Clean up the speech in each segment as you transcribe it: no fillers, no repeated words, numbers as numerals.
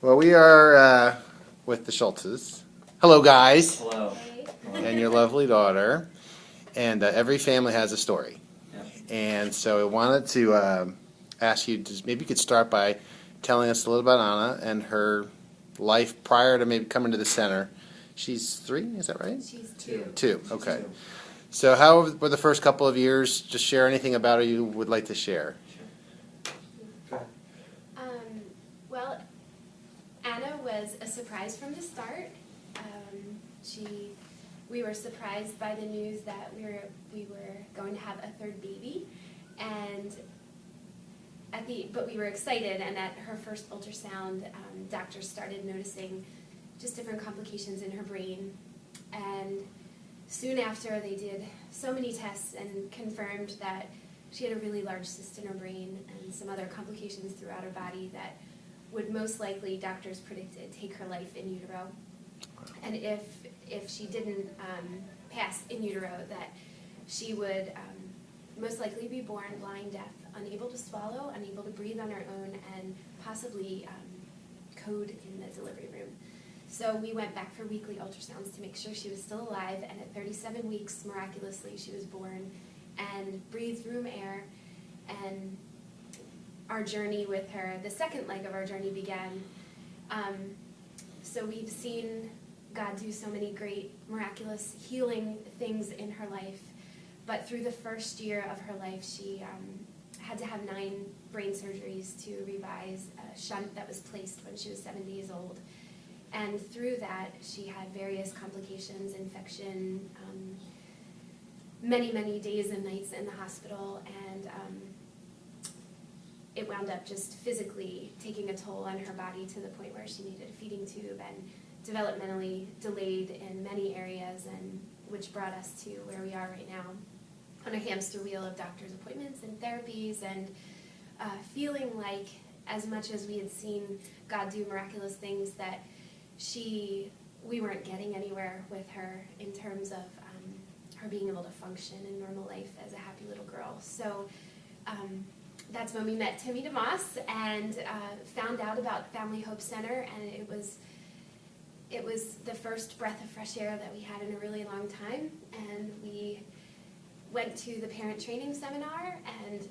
Well, we are with the Schultzes. Hello, guys. Hello. And your lovely daughter. And every family has a story. Yeah. And so I wanted to ask you, maybe you could start by telling us a little about Anna and her life prior to maybe coming to the center. She's 3, is that right? She's 2. 2, okay. So how were the first couple of years? Just share anything about her you would like to share. Well, Anna was a surprise from the start. We were surprised by the news that we were going to have a 3rd baby, and but we were excited. And at her first ultrasound, doctors started noticing just different complications in her brain, and soon after they did so many tests and confirmed that she had a really large cyst in her brain and some other complications throughout her body that would most likely, doctors predicted, take her life in utero. And if she didn't pass in utero, that she would most likely be born blind, deaf, unable to swallow, unable to breathe on her own, and possibly code in the delivery room. So we went back for weekly ultrasounds to make sure she was still alive, and at 37 weeks, miraculously, she was born and breathed room air. And our journey with her, the second leg of our journey began. So we've seen God do so many great, miraculous healing things in her life. But through the first year of her life, she had to have 9 brain surgeries to revise a shunt that was placed when she was 7 days old. And through that, she had various complications, infection, many, many days and nights in the hospital, and it wound up just physically taking a toll on her body to the point where she needed a feeding tube and developmentally delayed in many areas, and which brought us to where we are right now, on a hamster wheel of doctor's appointments and therapies, and feeling like, as much as we had seen God do miraculous things, that we weren't getting anywhere with her in terms of her being able to function in normal life as a happy little girl. So that's when we met Timmy DeMoss and found out about Family Hope Center, and it was the first breath of fresh air that we had in a really long time. And we went to the parent training seminar and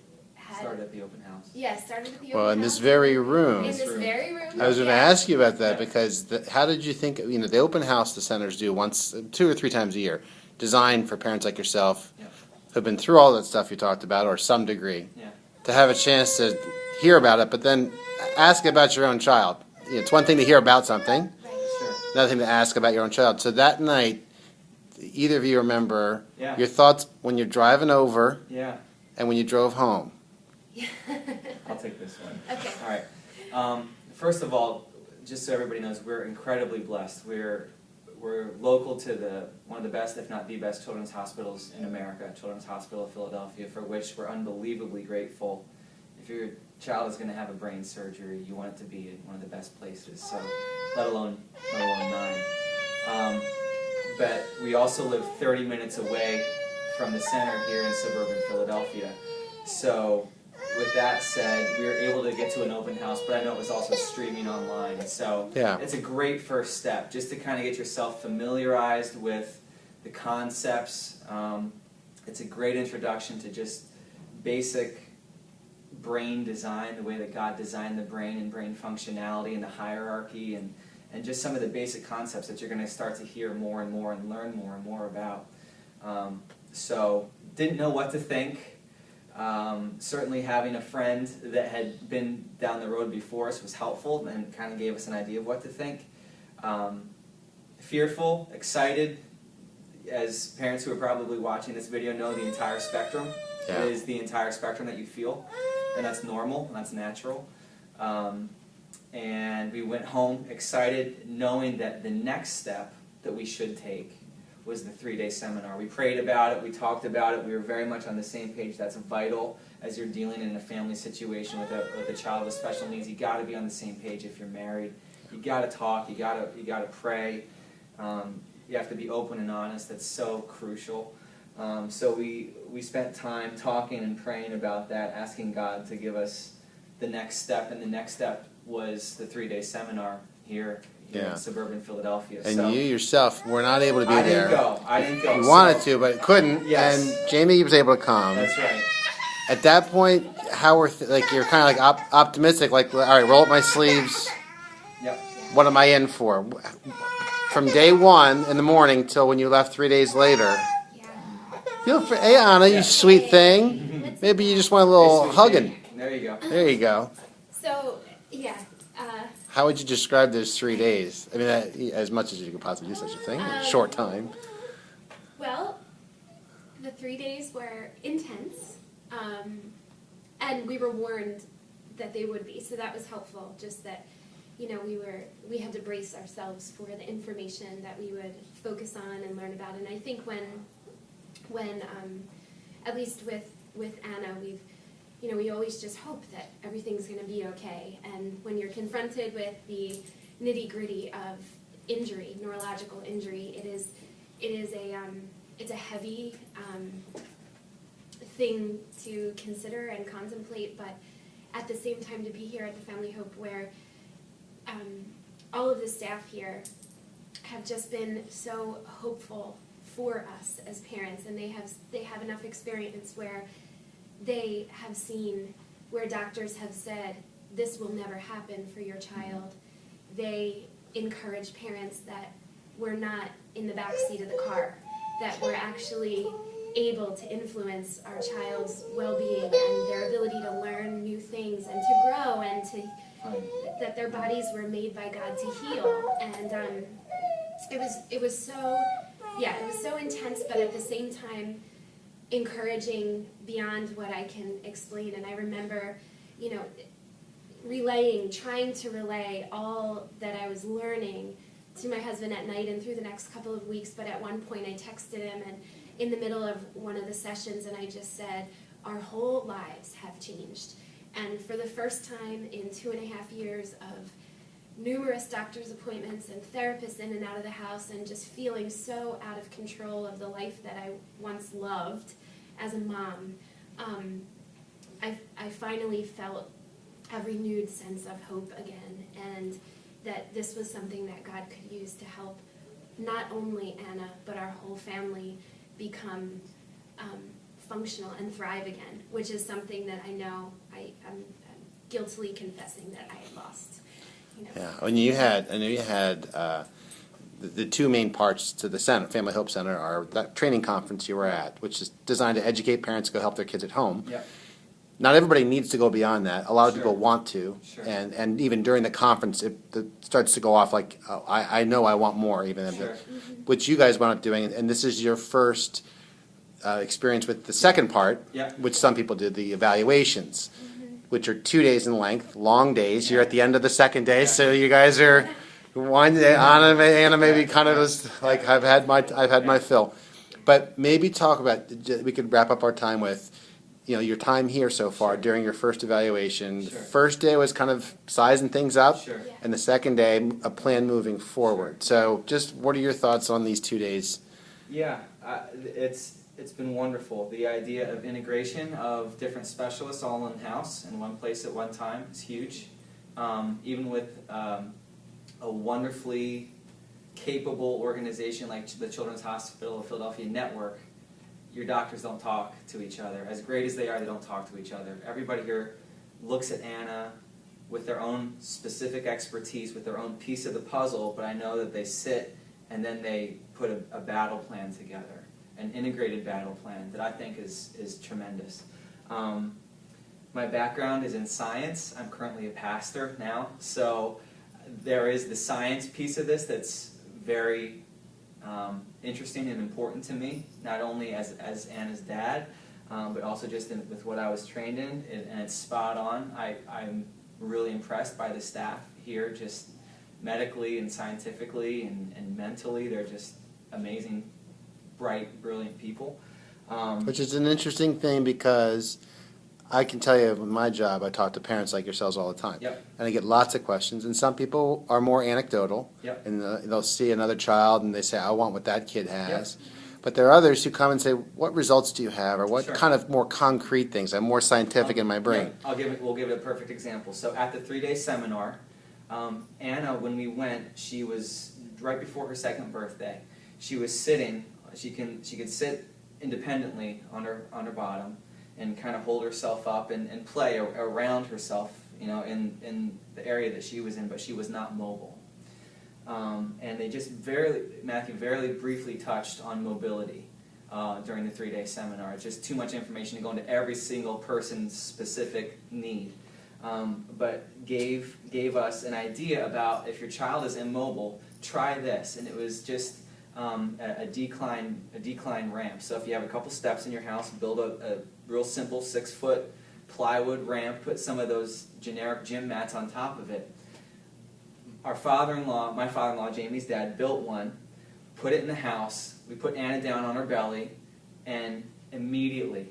started at the open house. Yeah, started at the open house. Well, in this very room. In this very room. I was going to ask you about that because how did you think, the open house the centers do once, 2 or 3 times a year, designed for parents like yourself who've been through all that stuff you talked about, or some degree, to have a chance to hear about it, but then ask about your own child. It's one thing to hear about something, another thing to ask about your own child. So that night, either of you remember your thoughts when you're driving over and when you drove home? I'll take this one. Okay. All right. First of all, just so everybody knows, we're incredibly blessed. We're local to one of the best, if not the best, children's hospitals in America, Children's Hospital of Philadelphia, for which we're unbelievably grateful. If your child is going to have a brain surgery, you want it to be in one of the best places. So, let alone 9. But we also live 30 minutes away from the center here in suburban Philadelphia. So, with that said, we were able to get to an open house, but I know it was also streaming online. So it's a great first step, just to kind of get yourself familiarized with the concepts. It's a great introduction to just basic brain design, the way that God designed the brain and brain functionality and the hierarchy, and just some of the basic concepts that you're going to start to hear more and more and learn more and more about. So didn't know what to think. Certainly having a friend that had been down the road before us was helpful and kind of gave us an idea of what to think. Fearful, excited, as parents who are probably watching this video know, the entire spectrum is the entire spectrum that you feel, and that's normal, and that's natural. And we went home excited, knowing that the next step that we should take was the 3-day seminar. We prayed about it, we talked about it, we were very much on the same page. That's vital as you're dealing in a family situation with a child with special needs. You got to be on the same page if you're married. You got to talk, you got to pray. You have to be open and honest. That's so crucial. So we spent time talking and praying about that, asking God to give us the next step, and the next step was the 3-day seminar here Yeah. in suburban Philadelphia. And so you yourself were not able to be I there. I didn't go. You wanted to, but couldn't. Yes. And Jamie was able to come. That's right. At that point, how were like you're kind of like optimistic, like all right, roll up my sleeves. Yep. What am I in for? From day one in the morning till when you left 3 days later. Yeah. Feel free, hey Anna, you sweet thing. Maybe you just want a little Hey, sweet hugging. baby. There you go. There you go. So, yeah. How would you describe those 3 days? I mean, as much as you could possibly do such a thing in a short time. Well, the 3 days were intense, and we were warned that they would be, so that was helpful. Just that, you know, we had to brace ourselves for the information that we would focus on and learn about. And I think when at least with Anna, we always just hope that everything's going to be okay. And when you're confronted with the nitty-gritty of injury, neurological injury, it's a heavy thing to consider and contemplate, but at the same time to be here at the Family Hope where all of the staff here have just been so hopeful for us as parents, and they have enough experience where they have seen where doctors have said this will never happen for your child. They encourage parents that we're not in the back seat of the car, that we're actually able to influence our child's well-being and their ability to learn new things and to grow, and that their bodies were made by God to heal. And it was so intense, but at the same time encouraging beyond what I can explain. And I remember, trying to relay all that I was learning to my husband at night and through the next couple of weeks. But at one point I texted him, and in the middle of one of the sessions, and I just said, our whole lives have changed. And for the first time in 2.5 years of numerous doctor's appointments and therapists in and out of the house, and just feeling so out of control of the life that I once loved as a mom, I finally felt a renewed sense of hope again, and that this was something that God could use to help not only Anna, but our whole family become functional and thrive again, which is something that I know I'm guiltily confessing that I had lost. Yeah, I know you had the two main parts to the center, Family Hope Center, are that training conference you were at, which is designed to educate parents to go help their kids at home. Yeah. Not everybody needs to go beyond that. A lot of Sure. people want to, Sure. and even during the conference, it starts to go off like, oh, I know I want more, even Sure. which you guys wound up doing, and this is your first experience with the second part, Yeah. which some people did, the evaluations, which are 2 days in length, long days. You're at the end of the second day, so you guys are winding. Anna maybe kind of was like, I've had my fill, but maybe talk about. We could wrap up our time with, your time here so far during your first evaluation. Sure. The first day was kind of sizing things up, Sure. Yeah. and the second day a plan moving forward. So, just what are your thoughts on these 2 days? Yeah, it's been wonderful. The idea of integration of different specialists all in-house in one place at one time is huge. Even with a wonderfully capable organization like the Children's Hospital of Philadelphia Network, your doctors don't talk to each other. As great as they are, they don't talk to each other. Everybody here looks at Anna with their own specific expertise, with their own piece of the puzzle, but I know that they sit and then they put a battle plan together, an integrated battle plan that I think is tremendous. My background is in science. I'm currently a pastor now, so there is the science piece of this that's very interesting and important to me, not only as Anna's dad, but also just with what I was trained in, and it's spot on. I'm really impressed by the staff here, just medically and scientifically and mentally. They're just amazing, bright, brilliant people. Which is an interesting thing because I can tell you, with my job, I talk to parents like yourselves all the time. Yep. And I get lots of questions, and some people are more anecdotal. Yep. And they'll see another child and they say, I want what that kid has. But there are others who come and say, what results do you have, or what Sure. kind of more concrete things? I'm more scientific in my brain. Yeah, we'll give it a perfect example. So at the 3-day seminar, Anna, when we went, she was right before her second birthday. She was sitting. She could sit independently on her bottom and kind of hold herself up and play around herself, in the area that she was in, but she was not mobile. And they just Matthew very briefly touched on mobility during the 3-day seminar. It's just too much information to go into every single person's specific need. But gave us an idea about, if your child is immobile, try this. And it was just a decline ramp. So if you have a couple steps in your house, build a real simple 6-foot plywood ramp, put some of those generic gym mats on top of it. My father-in-law, Jamie's dad, built one, put it in the house. We put Anna down on her belly, and immediately,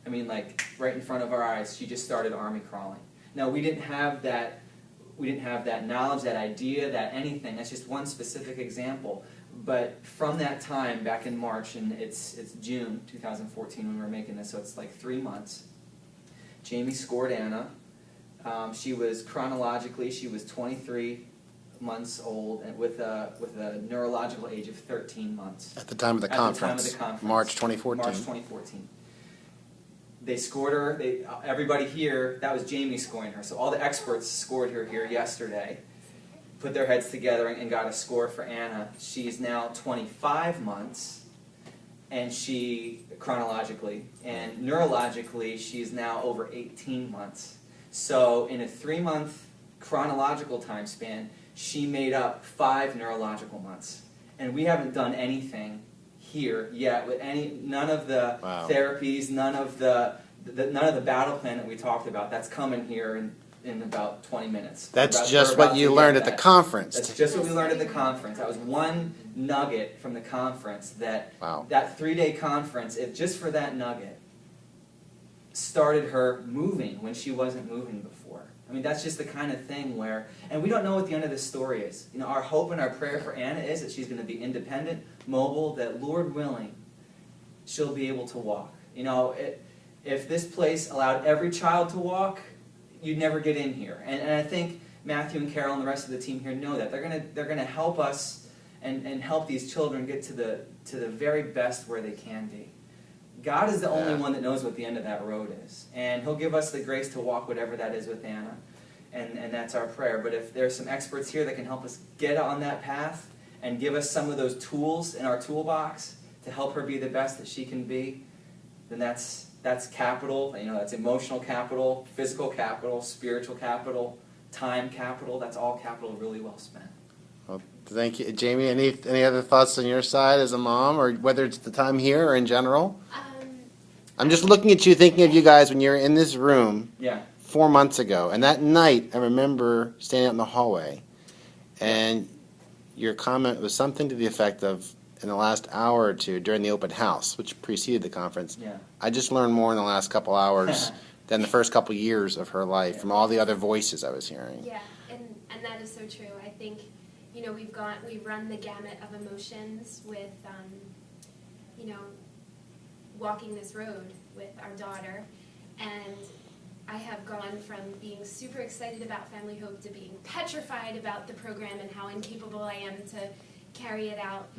like right in front of our eyes, she just started army crawling. Now, we didn't have that knowledge, that idea, that anything. That's just one specific example. But from that time, back in March, and it's June 2014 when we were making this, so it's like 3 months, Jamie scored Anna. She was 23 months old, and with a neurological age of 13 months. At the time of the conference. March 2014. March 2014. They scored her. Everybody here, that was Jamie scoring her. So all the experts scored her here yesterday, put their heads together and got a score for Anna. She's now 25 months, and chronologically, and neurologically, she's now over 18 months. So in a 3-month chronological time span, she made up 5 neurological months. And we haven't done anything here yet with none of the therapies, none of the battle plan that we talked about. That's coming here in about 20 minutes. That's just what you learned at the conference. That's just what we learned at the conference. That was one nugget from the conference that 3-day conference, just for that nugget, started her moving when she wasn't moving before. That's just the kind of thing where, and we don't know what the end of the story is. Our hope and our prayer for Anna is that she's going to be independent, mobile, that Lord willing, she'll be able to walk. If this place allowed every child to walk, you'd never get in here. And I think Matthew and Carol and the rest of the team here know that. They're gonna help us and help these children get to the very best where they can be. God is the only one that knows what the end of that road is. And He'll give us the grace to walk whatever that is with Anna. And that's our prayer. But if there's some experts here that can help us get on that path and give us some of those tools in our toolbox to help her be the best that she can be, then that's capital. That's emotional capital, physical capital, spiritual capital, time capital. That's all capital really well spent. Well, thank you. Jamie, any other thoughts on your side as a mom, or whether it's the time here or in general? I'm just looking at you, thinking of you guys when you're in this room 4 months ago. And that night, I remember standing out in the hallway, and your comment was something to the effect of, in the last hour or two during the open house, which preceded the conference, I just learned more in the last couple hours than the first couple years of her life from all the other voices I was hearing. Yeah, and that is so true. I think, we've run the gamut of emotions with, walking this road with our daughter, and I have gone from being super excited about Family Hope to being petrified about the program and how incapable I am to carry it out.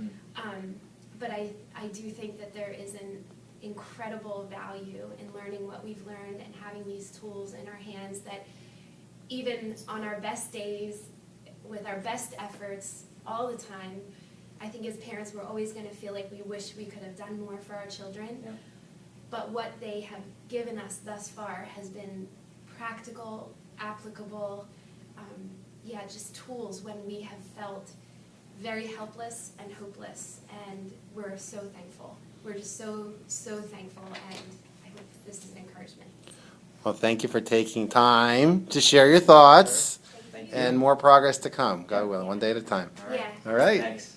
But I do think that there is an incredible value in learning what we've learned and having these tools in our hands that even on our best days, with our best efforts all the time, I think as parents we're always going to feel like we wish we could have done more for our children. Yeah. But what they have given us thus far has been practical, applicable, just tools when we have felt very helpless and hopeless, and we're so thankful. We're just so thankful, and I hope this is an encouragement. Well, thank you for taking time to share your thoughts, Thank you. and more progress to come, God willing, one day at a time. All right. Yeah. All right. Thanks.